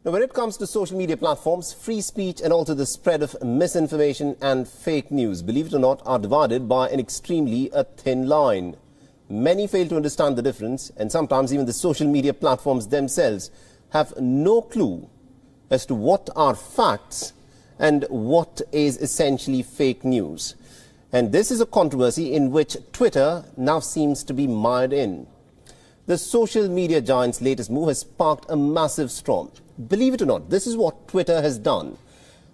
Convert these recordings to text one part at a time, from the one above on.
Now, when it comes to social media platforms, free speech and also the spread of misinformation and fake news, believe it or not, are divided by an extremely thin line. Many fail to understand the difference, and sometimes even the social media platforms themselves have no clue as to what are facts and what is essentially fake news. And this is a controversy in which Twitter now seems to be mired in. The social media giant's latest move has sparked a massive storm. Believe it or not, this is what Twitter has done.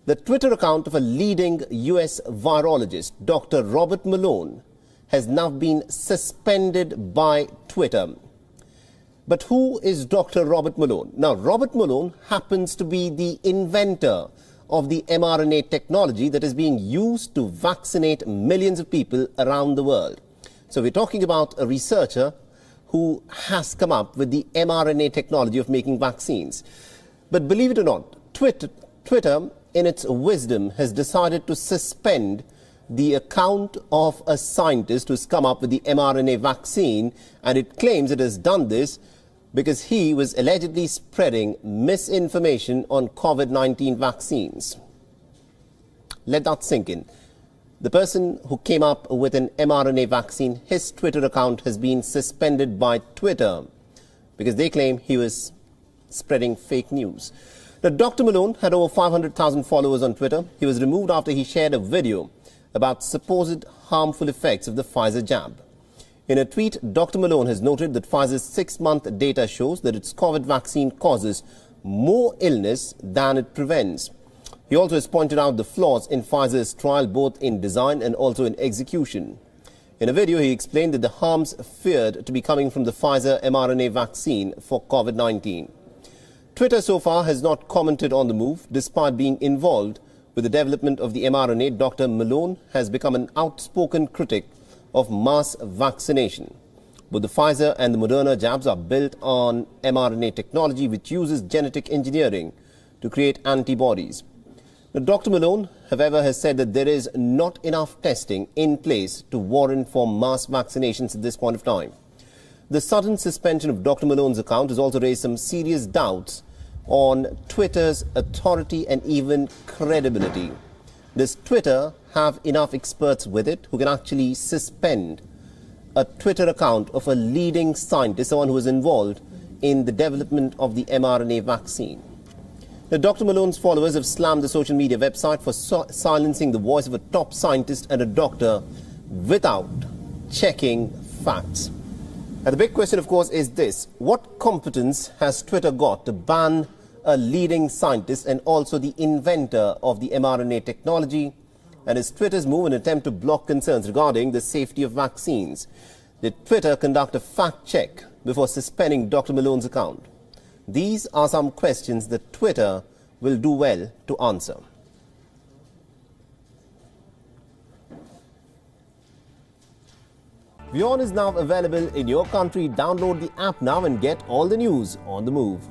The Twitter account of a leading US virologist, Dr. Robert Malone, has now been suspended by Twitter. But who is Dr. Robert Malone? Now, Robert Malone happens to be the inventor of the mRNA technology that is being used to vaccinate millions of people around the world. So we're talking about a researcher who has come up with the mRNA technology of making vaccines. But believe it or not, Twitter, in its wisdom, has decided to suspend the account of a scientist who's come up with the mRNA vaccine, and it claims it has done this because he was allegedly spreading misinformation on COVID-19 vaccines. Let that sink in. The person who came up with an mRNA vaccine, his Twitter account has been suspended by Twitter because they claim he was spreading fake news. Now, Dr. Malone had over 500,000 followers on Twitter. He was removed after he shared a video about supposed harmful effects of the Pfizer jab. In a tweet, Dr. Malone has noted that Pfizer's 6-month data shows that its COVID vaccine causes more illness than it prevents. He also has pointed out the flaws in Pfizer's trial, both in design and also in execution. In a video, he explained that the harms feared to be coming from the Pfizer mRNA vaccine for COVID-19. Twitter so far has not commented on the move. Despite being involved with the development of the mRNA, Dr. Malone has become an outspoken critic of mass vaccination. Both the Pfizer and the Moderna jabs are built on mRNA technology, which uses genetic engineering to create antibodies. Now, Dr. Malone, however, has said that there is not enough testing in place to warrant for mass vaccinations at this point of time. The sudden suspension of Dr. Malone's account has also raised some serious doubts on Twitter's authority and even credibility. Does Twitter have enough experts with it who can actually suspend a Twitter account of a leading scientist, someone who was involved in the development of the mRNA vaccine? Now, Dr. Malone's followers have slammed the social media website for silencing the voice of a top scientist and a doctor without checking facts. Now, the big question, of course, is this: what competence has Twitter got to ban a leading scientist and also the inventor of the mRNA technology? And is Twitter's move an attempt to block concerns regarding the safety of vaccines? Did Twitter conduct a fact check before suspending Dr. Malone's account? These are some questions that Twitter will do well to answer. WION is now available in your country. Download the app now and get all the news on the move.